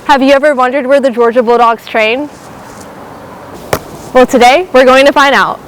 Have you ever wondered where the Georgia Bulldogs train? Well, today we're going to find out.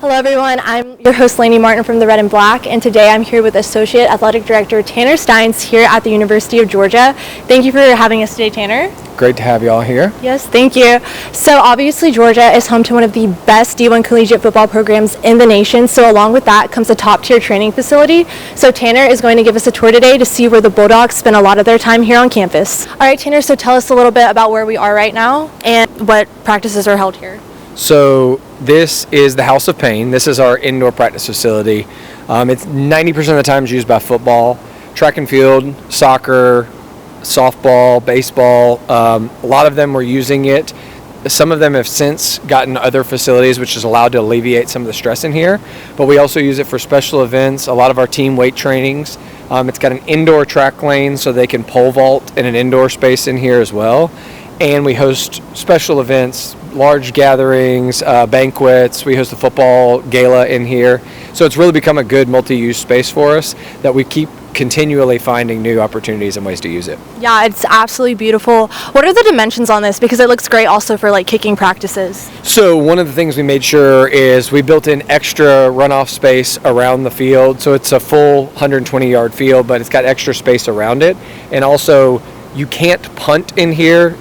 Hello everyone, I'm your host Laney Martin from the Red and Black, and today I'm here with Associate Athletic Director Tanner Stines here at the University of Georgia. Thank you for having us today, Tanner. Great to have you all here. Yes, thank you. So obviously Georgia is home to one of the best D1 collegiate football programs in the nation, so along with that comes a top-tier training facility. So Tanner is going to give us a tour today to see where the Bulldogs spend a lot of their time here on campus. All right, Tanner, so tell us a little bit about where we are right now and what practices are held here. So this is the House of Pain. This is our indoor practice facility. It's 90% of the times used by football, track and field, soccer, softball, baseball. A lot of them were using it. Some of them have since gotten other facilities, which is allowed to alleviate some of the stress in here. But we also use it for special events, a lot of our team weight trainings. It's got an indoor track lane so they can pole vault in an indoor space in here as well. And we host special events, large gatherings, banquets. We host a football gala in here. So it's really become a good multi-use space for us that we keep continually finding new opportunities and ways to use it. Yeah, it's absolutely beautiful. What are the dimensions on this? Because it looks great also for like kicking practices. So one of the things we made sure is we built in extra runoff space around the field. So it's a full 120-yard field, but it's got extra space around it. And also you can't punt in here.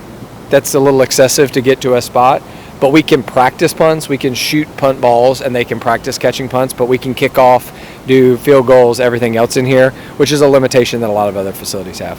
That's a little excessive to get to a spot, but we can practice punts, we can shoot punt balls, and they can practice catching punts, but we can kick off, do field goals, everything else in here, which is a limitation that a lot of other facilities have.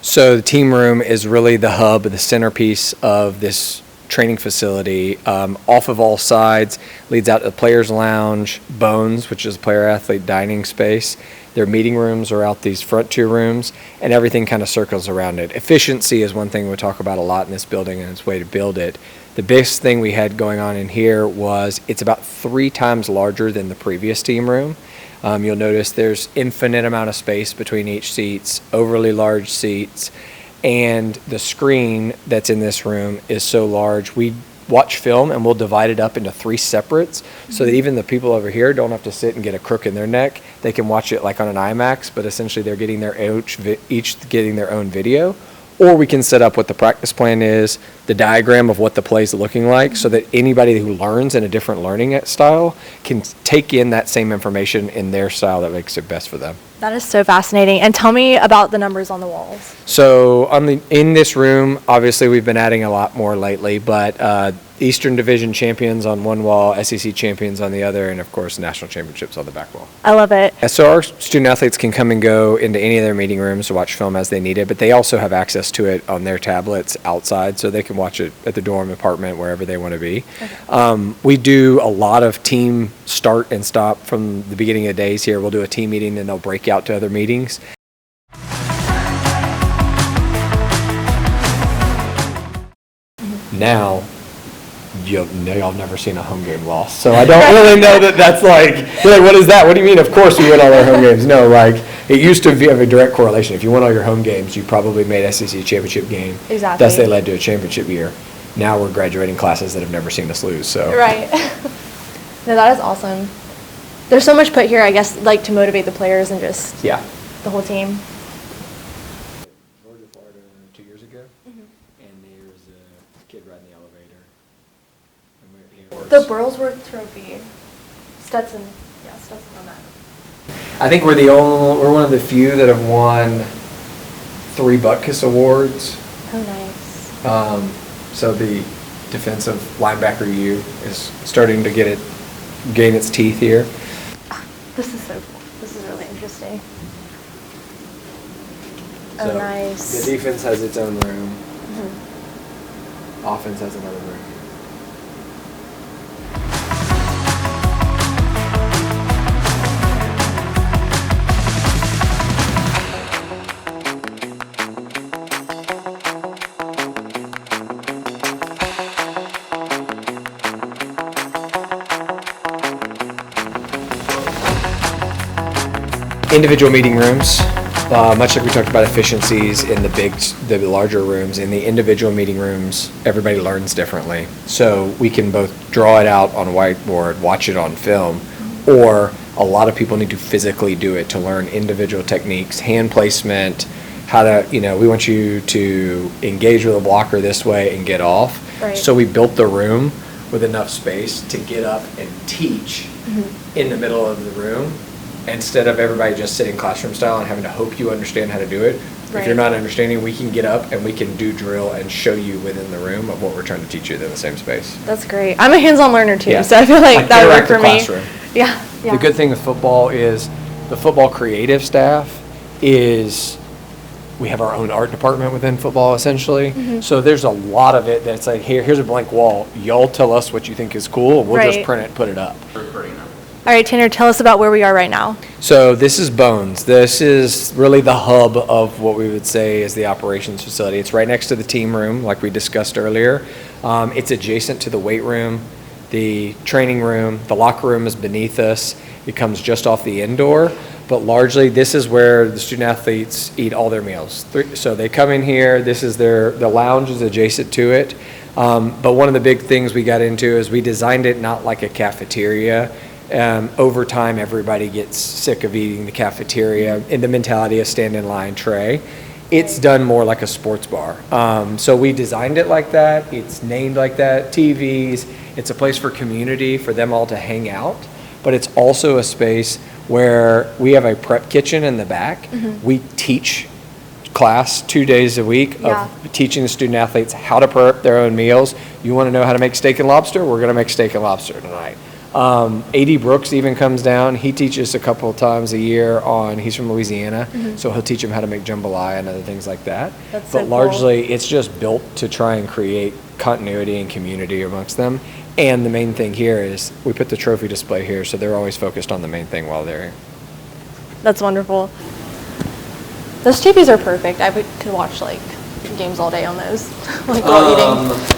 So the team room is really the hub, the centerpiece of this training facility. Off of all sides leads out to the players lounge, Bones, which is a player athlete dining space. Their meeting rooms are out these front two rooms, and everything kind of circles around it. Efficiency is one thing we talk about a lot in this building and its way to build it. The biggest thing we had going on in here was it's about 3 times larger than the previous team room. You'll notice there's infinite amount of space between each seats, overly large seats, and the screen that's in this room is so large. We watch film and we'll divide it up into 3 separates so that even the people over here don't have to sit and get a crook in their neck. They can watch it like on an IMAX, but essentially they're getting their each getting their own video. Or we can set up what the practice plan is, the diagram of what the play's looking like, so that anybody who learns in a different learning style can take in that same information in their style that makes it best for them. That is so fascinating. And tell me about the numbers on the walls. So in this room, obviously we've been adding a lot more lately, but Eastern Division champions on one wall, SEC champions on the other, and of course national championships on the back wall. I love it. So our student athletes can come and go into any of their meeting rooms to watch film as they need it, but they also have access to it on their tablets outside, so they can watch it at the dorm, apartment, wherever they want to be. Okay. We do a lot of team start and stop from the beginning of days here. We'll do a team meeting, then they'll break out to other meetings. Now, y'all have never seen a home game loss, so I don't really know that's like, you're like, what is that? What do you mean? Of course we win all our home games. No, like, it used to have a direct correlation. If you won all your home games, you probably made SEC championship game. Exactly. Thus, they led to a championship year. Now we're graduating classes that have never seen us lose. So right. No, that is awesome. There's so much put here, I guess, like to motivate the players and just yeah, the whole team. Georgia, Florida, 2 years ago, and there's a kid riding the elevator. The Burlsworth Trophy, Stetson on that. I think we're one of the few that have won 3 Butkus awards. Oh, nice. So the defensive linebacker U is starting to gain its teeth here. This is so cool. This is really interesting. So oh, nice. The defense has its own room. Offense has another room. Individual meeting rooms, much like we talked about efficiencies in the larger rooms, in the individual meeting rooms, everybody learns differently. So we can both draw it out on a whiteboard, watch it on film, or a lot of people need to physically do it to learn individual techniques, hand placement, how to, we want you to engage with a blocker this way and get off. Right. So we built the room with enough space to get up and teach in the middle of the room, instead of everybody just sitting classroom style and having to hope you understand how to do it. Right. If you're not understanding, we can get up and we can do drill and show you within the room of what we're trying to teach you in the same space. That's great. I'm a hands-on learner too, Yeah. so I feel like that would work for interactive me. classroom. Yeah. The good thing with football is the football creative staff is, we have our own art department within football essentially. So there's a lot of it that's like, here's a blank wall. Y'all tell us what you think is cool. We'll just Right. print it and put it up. All right, Tanner, tell us about where we are right now. So this is Bones. This is really the hub of what we would say is the operations facility. It's right next to the team room, like we discussed earlier. It's adjacent to the weight room, the training room. The locker room is beneath us. It comes just off the indoor, but largely this is where the student athletes eat all their meals. So they come in here. This is the lounge is adjacent to it. But one of the big things we got into is we designed it not like a cafeteria. Over time, everybody gets sick of eating the cafeteria in the mentality of stand in line tray. It's done more like a sports bar. So we designed it like that. It's named like that. TVs. It's a place for community, for them all to hang out. But it's also a space where we have a prep kitchen in the back. We teach class 2 days a week Yeah. of teaching the student athletes how to prep their own meals. You want to know how to make steak and lobster? We're going to make steak and lobster tonight. A.D. Brooks even comes down. He teaches a couple of times a year he's from Louisiana, so he'll teach them how to make jambalaya and other things like that. That's so But cool. largely, it's just built to try and create continuity and community amongst them. And the main thing here is we put the trophy display here, so they're always focused on the main thing while they're here. That's wonderful. Those TVs are perfect. Could watch games all day on those, while eating.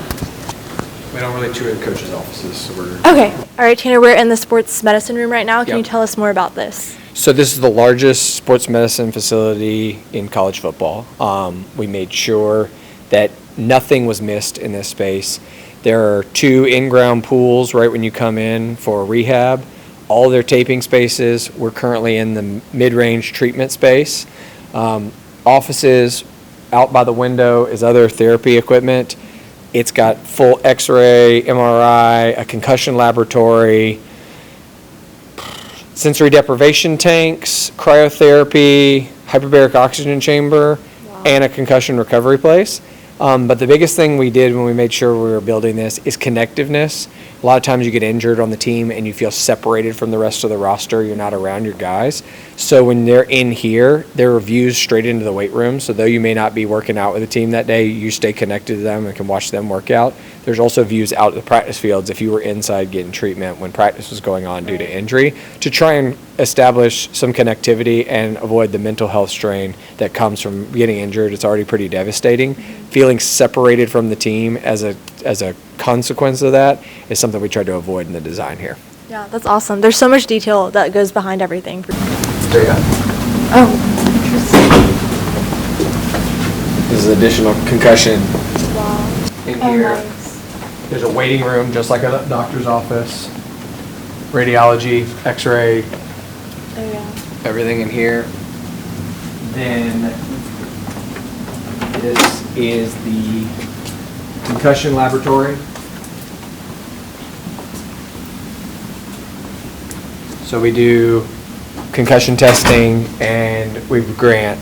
We don't really tour the coaches' offices, so we're... Okay. All right, Tanner, we're in the sports medicine room right now. Can you Yep. tell us more about this? So this is the largest sports medicine facility in college football. We made sure that nothing was missed in this space. There are 2 in-ground pools right when you come in for rehab. All their taping spaces. We're currently in the mid-range treatment space. Offices, out by the window is other therapy equipment. It's got full X-ray, MRI, a concussion laboratory, sensory deprivation tanks, cryotherapy, hyperbaric oxygen chamber, and a concussion recovery place. But the biggest thing we did when we made sure we were building this is connectiveness. A lot of times you get injured on the team and you feel separated from the rest of the roster. You're not around your guys. So when they're in here, there are views straight into the weight room. So though you may not be working out with the team that day, you stay connected to them and can watch them work out. There's also views out at the practice fields if you were inside getting treatment when practice was going on due to injury, to try and establish some connectivity and avoid the mental health strain that comes from getting injured. It's already pretty devastating. Feeling separated from the team as a consequence of that is something we tried to avoid in the design here. Yeah, that's awesome. There's so much detail that goes behind everything. There you go. Oh, interesting. This is additional concussion Wow. in Oh, here. nice. There's a waiting room, just like a doctor's office. Radiology, X-ray, Oh, yeah. everything in here. Then this is the concussion laboratory. So we do concussion testing, and we grant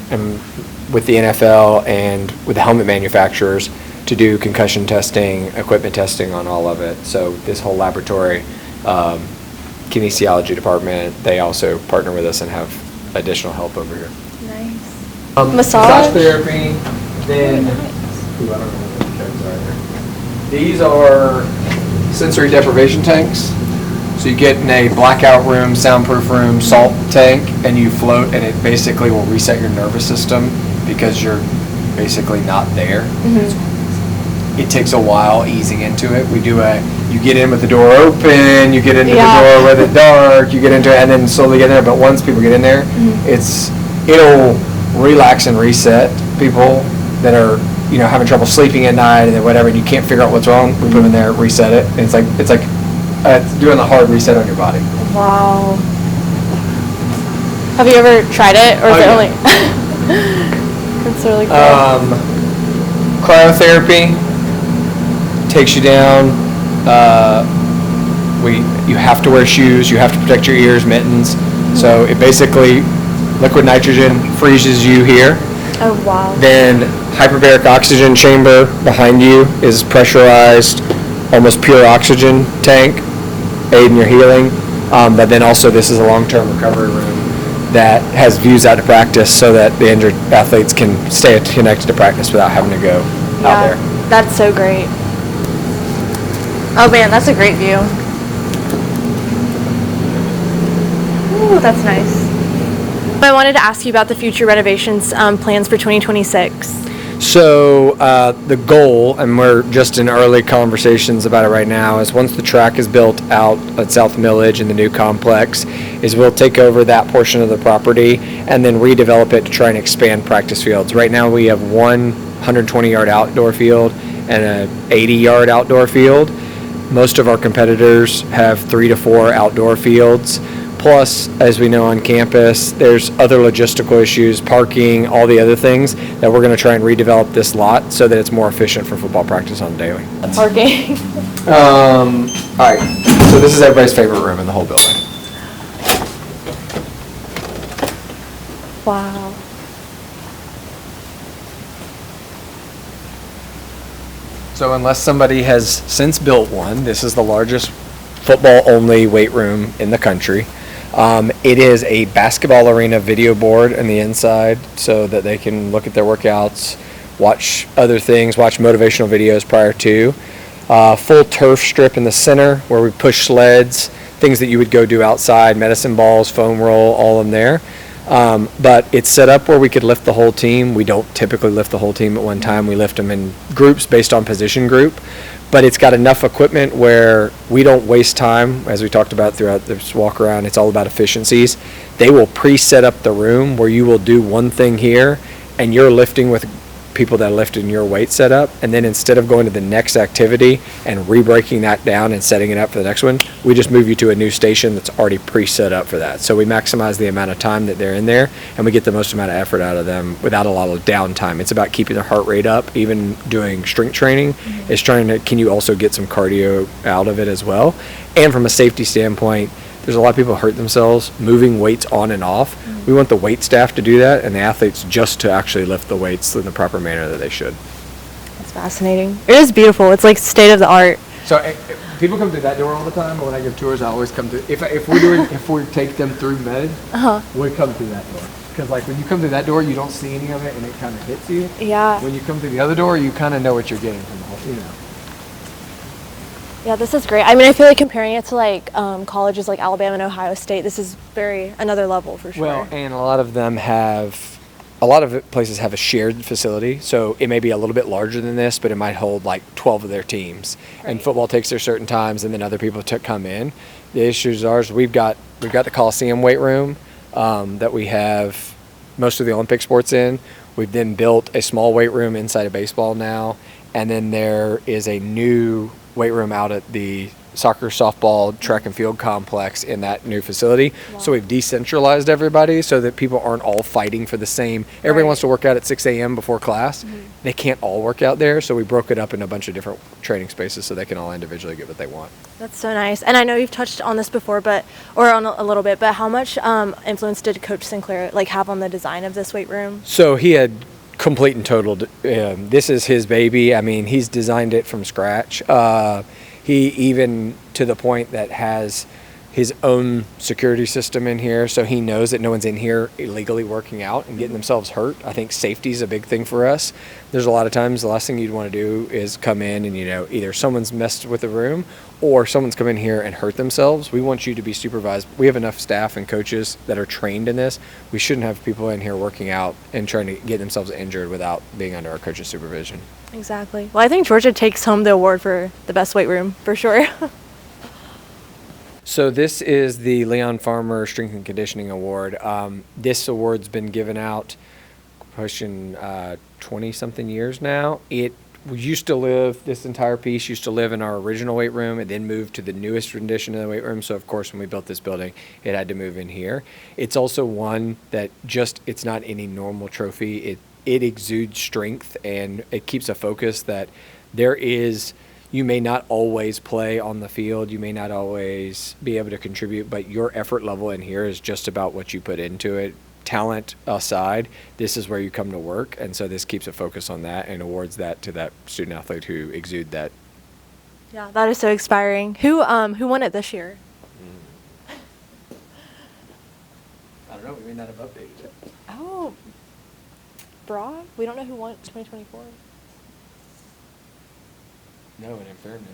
with the NFL and with the helmet manufacturers to do concussion testing, equipment testing on all of it. So this whole laboratory, kinesiology department, they also partner with us and have additional help over here. Nice. Massage? Therapy, then, Oh, ooh, I don't know what the terms are here. These are sensory deprivation tanks. So you get in a blackout room, soundproof room, salt tank, and you float, and it basically will reset your nervous system because you're basically not there. it takes a while easing into it. You get in with the door open, you get into the Yeah. door with it dark, you get into it, and then slowly get in there. But once people get in there, it'll relax and reset people that are, having trouble sleeping at night and then whatever, and you can't figure out what's wrong. We put them in there, reset it, and it's like it's doing the hard reset on your body. Wow. Have you ever tried it, or is it only? It's really cool. Cryotherapy takes you down. You have to wear shoes. You have to protect your ears, mittens. So it basically, liquid nitrogen freezes you here. Oh, wow. Then hyperbaric oxygen chamber behind you is pressurized, almost pure oxygen tank, aiding your healing. But then also this is a long-term recovery room that has views out to practice so that the injured athletes can stay connected to practice without having to go out there. That's so great. Oh man, that's a great view. Ooh, that's nice. I wanted to ask you about the future renovations plans for 2026. So the goal, and we're just in early conversations about it right now, is once the track is built out at South Millage in the new complex, is we'll take over that portion of the property and then redevelop it to try and expand practice fields. Right now we have one 120-yard outdoor field and an 80-yard outdoor field. Most of our competitors have 3 to 4 outdoor fields. Plus, as we know on campus, there's other logistical issues, parking, all the other things that we're going to try and redevelop this lot so that it's more efficient for football practice on daily. Parking. All right, so this is everybody's favorite room in the whole building. Wow. So unless somebody has since built one, this is the largest football-only weight room in the country. It is a basketball arena video board on the inside so that they can look at their workouts, watch other things, watch motivational videos prior to. Full turf strip in the center where we push sleds, things that you would go do outside, medicine balls, foam roll, all in there. But it's set up where we could lift the whole team. We don't typically lift the whole team at one time. We lift them in groups based on position group. But it's got enough equipment where we don't waste time, as we talked about throughout this walk around. It's all about efficiencies. They will pre-set up the room where you will do one thing here, and you're lifting with people that lift in your weight setup, and then instead of going to the next activity and re-breaking that down and setting it up for the next one, we just move you to a new station that's already pre-set up for that. So we maximize the amount of time that they're in there, and we get the most amount of effort out of them without a lot of downtime. It's about keeping their heart rate up. Even doing strength training is trying to, can you also get some cardio out of it as well? And from a safety standpoint, there's a lot of people hurt themselves moving weights on and off. We want the weight staff to do that and the athletes just to actually lift the weights in the proper manner that they should. That's fascinating. It is beautiful. It's like state of the art. So people come through that door all the time, but when I give tours, I always come through. If we take them through med, we come through that door. Because like when you come through that door, you don't see any of it and it kind of hits you. Yeah. When you come through the other door, you kind of know what you're getting from the whole, Yeah, this is great. I mean, I feel like comparing it to like colleges like Alabama and Ohio State, this is another level for sure. Well, and a lot of places have a shared facility, so it may be a little bit larger than this, but it might hold like 12 of their teams. Right. And football takes their certain times, and then other people come in. The issues are we've got the Coliseum weight room that we have most of the Olympic sports in. We've then built a small weight room inside of baseball now, and then there is a new weight room out at the soccer, softball, track and field complex in that new facility. Wow. So we've decentralized everybody so that people aren't all fighting for the same. Everybody wants to work out at 6 a.m. before class. Mm-hmm. They can't all work out there, so we broke it up in a bunch of different training spaces so they can all individually get what they want. That's so nice. And I know you've touched on this before, but a little bit, but how much influence did Coach Sinclair have on the design of this weight room? So he had complete and total. This is his baby. I mean, he's designed it from scratch. He even to the point that has his own security system in here, so he knows that no one's in here illegally working out and getting themselves hurt. I think safety is a big thing for us. There's a lot of times the last thing you'd want to do is come in and, either someone's messed with the room or someone's come in here and hurt themselves. We want you to be supervised. We have enough staff and coaches that are trained in this. We shouldn't have people in here working out and trying to get themselves injured without being under our coach's supervision. Exactly. Well, I think Georgia takes home the award for the best weight room, for sure. So this is the Leon Farmer Strength and Conditioning Award. This award's been given out pushing 20-something years now. We used to live, this entire piece used to live in our original weight room and then moved to the newest rendition of the weight room. So, of course, when we built this building, it had to move in here. It's also one that it's not any normal trophy. It exudes strength, and it keeps a focus that you may not always play on the field, you may not always be able to contribute, but your effort level in here is just about what you put into it. Talent aside, this is where you come to work, and so this keeps a focus on that and awards that to that student athlete who exude that. Yeah, that is so inspiring. Who won it this year? I don't know, we may not have updated it. Oh, Broad? We don't know who won 2024. No, and in fairness.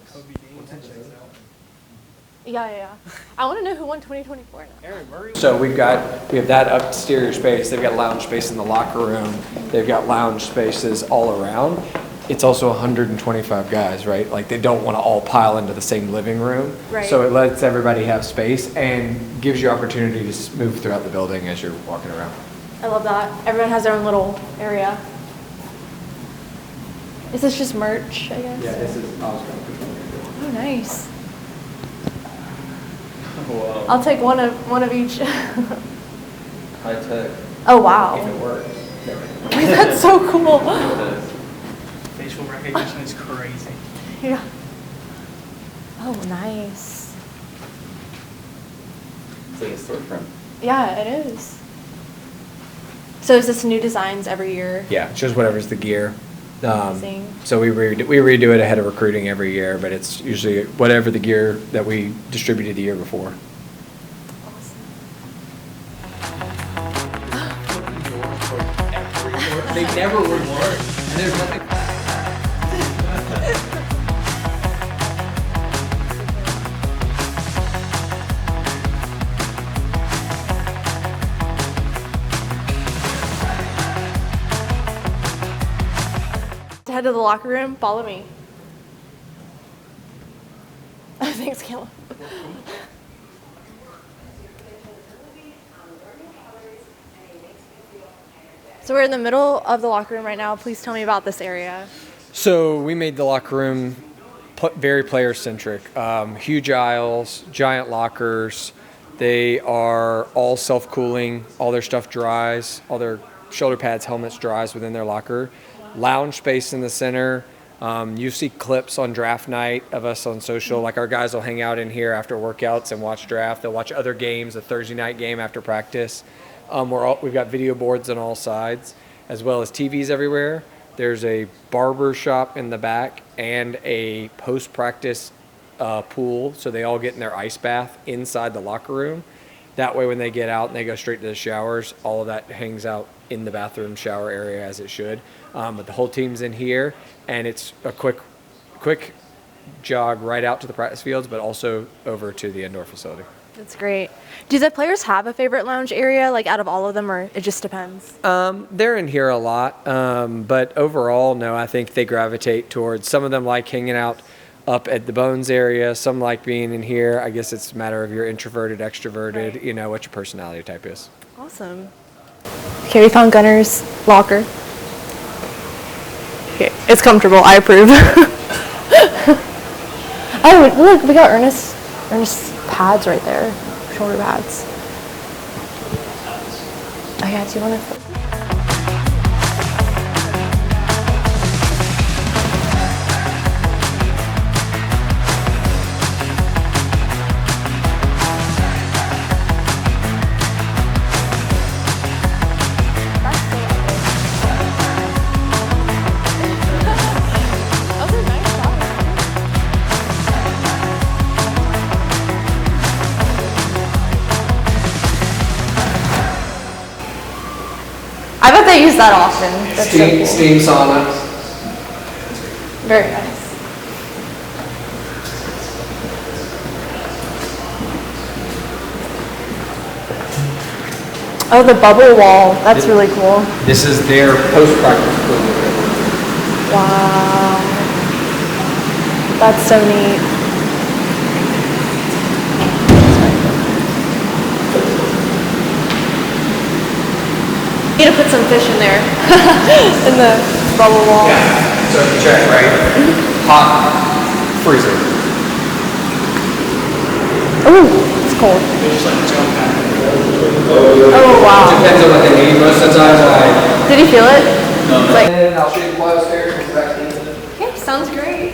Yeah. I want to know who won 2024 now. So we have that exterior space. They've got lounge space in the locker room. They've got lounge spaces all around. It's also 125 guys, right? Like, they don't want to all pile into the same living room. Right. So it lets everybody have space and gives you opportunity to move throughout the building as you're walking around. I love that. Everyone has their own little area. Is this just merch, I guess? Yeah, this is. I was going to put one. Oh, nice. Whoa. I'll take one of each. High tech. Oh, wow. If it works. That's so cool. Facial recognition is crazy. Yeah. Oh, nice. It's like a storefront. Yeah, it is. So is this new designs every year? Yeah, it's just whatever's the gear. Amazing. So we redo it ahead of recruiting every year, but it's usually whatever the gear that we distributed the year before. They never would work. And there's nothing. Head to the locker room. Follow me. Oh, thanks, Kayla. So we're in the middle of the locker room right now. Please tell me about this area. So we made the locker room very player-centric. Huge aisles, giant lockers. They are all self-cooling. All their stuff dries. All their shoulder pads, helmets dries within their locker. Lounge space in the center. You see clips on draft night of us on social. Like, our guys will hang out in here after workouts and watch draft. They'll watch other games, a Thursday night game after practice. We've got video boards on all sides, as well as TVs everywhere. There's a barber shop in the back and a post-practice pool, so they all get in their ice bath inside the locker room. That way, when they get out and they go straight to the showers, all of that hangs out in the bathroom shower area as it should. But the whole team's in here, and it's a quick jog right out to the practice fields, but also over to the indoor facility. That's great. Do the players have a favorite lounge area, like out of all of them, or it just depends? They're in here a lot, but overall, no, I think they gravitate towards, some of them like hanging out up at the Bones area, some like being in here. I guess it's a matter of you're introverted, extroverted, Right. What your personality type is. Awesome. Okay, we found Gunner's locker. Okay, it's comfortable. I approve. Oh, look, we got Ernest's pads right there, shoulder pads. Oh yeah, do you want to? I use that often. That's so cool. Steam sauna. Very nice. Oh, the bubble wall. That's really cool. This is their post-practice program. Wow. That's so neat. Need to put some fish in there. In the bubble wall. Yeah, so check, right? Hot, freezer. Ooh, it's cold. They just like jump at it. Oh, wow. Depends on what they need. Most of the time, like... Did he feel it? No. It's like, And I'll show you the plyo stairs and back in. okay, sounds great.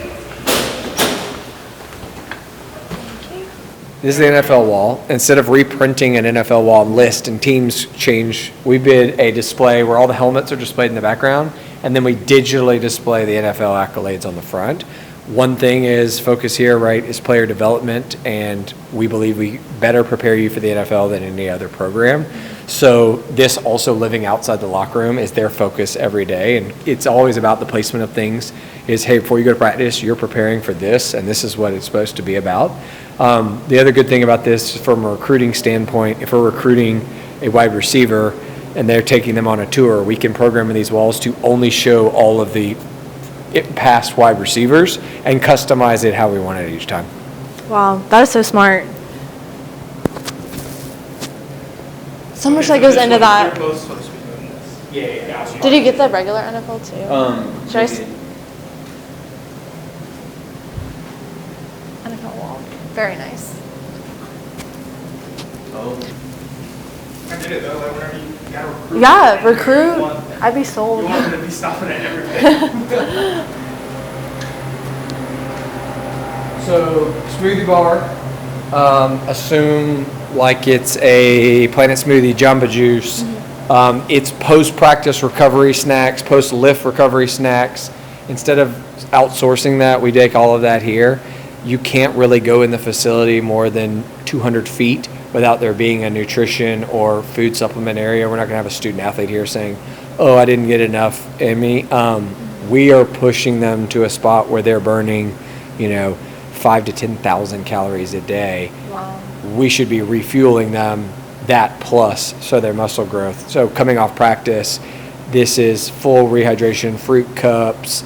This is the NFL wall. Instead of reprinting an NFL wall list and teams change, we did a display where all the helmets are displayed in the background, and then we digitally display the NFL accolades on the front. One thing is focus here, right, is player development, and we believe we better prepare you for the NFL than any other program. So this also living outside the locker room is their focus every day, and it's always about the placement of things is, hey, before you go to practice, you're preparing for this, and this is what it's supposed to be about. The other good thing about this from a recruiting standpoint, if we're recruiting a wide receiver and they're taking them on a tour, we can program in these walls to only show all of the past wide receivers and customize it how we want it each time. Wow, that is so smart. So much that goes into that. They're both supposed to be doing this. Yeah. Did you get the regular NFL too? Should I see? NFL wall. Very nice. Oh. I did it though, like whenever you gotta recruit. Yeah, recruit. I'd be sold. You want them to be stopping at everything. So smoothie bar, assume like it's a Planet Smoothie Jamba Juice. It's post-practice recovery snacks, post-lift recovery snacks. Instead of outsourcing that, we take all of that here. You can't really go in the facility more than 200 feet without there being a nutrition or food supplement area. We're not gonna have a student athlete here saying, oh, I didn't get enough in me. We are pushing them to a spot where they're burning, 5 to 10,000 calories a day. Wow. We should be refueling them that plus so their muscle growth. So coming off practice, this is full rehydration, fruit cups,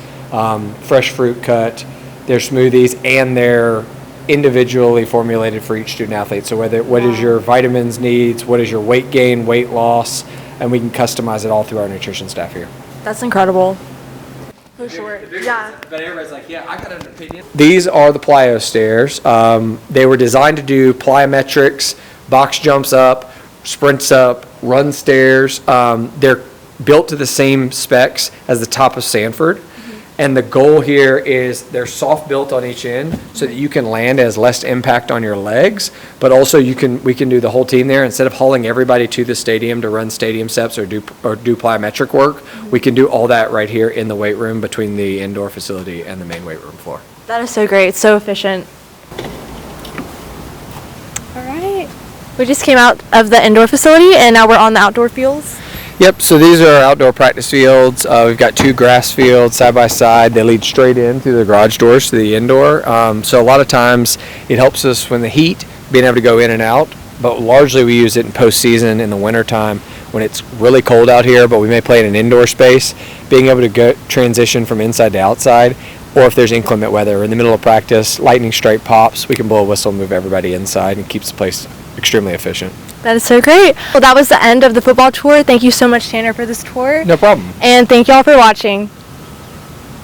fresh fruit cut, their smoothies, and they're individually formulated for each student athlete. So what is your vitamins needs, what is your weight gain, weight loss, and we can customize it all through our nutrition staff here. That's incredible. For sure. Yeah. But everybody's like, yeah, I got an opinion. These are the plyo stairs. They were designed to do plyometrics, box jumps up, sprints up, run stairs. They're built to the same specs as the top of Sanford. And the goal here is they're soft built on each end so that you can land as less impact on your legs, but also we can do the whole team there. Instead of hauling everybody to the stadium to run stadium steps or do plyometric work, we can do all that right here in the weight room between the indoor facility and the main weight room floor. That is so great. So efficient. All right. We just came out of the indoor facility and now we're on the outdoor fields. Yep, so these are our outdoor practice fields. We've got 2 grass fields side by side. They lead straight in through the garage doors to the indoor. So a lot of times it helps us when the heat, being able to go in and out, but largely we use it in postseason in the wintertime when it's really cold out here, but we may play in an indoor space, being able to transition from inside to outside, or if there's inclement weather. In the middle of practice, lightning strike pops, we can blow a whistle and move everybody inside and keeps the place extremely efficient. That is so great. Well, that was the end of the football tour. Thank you so much, Tanner, for this tour. No problem. And thank you all for watching.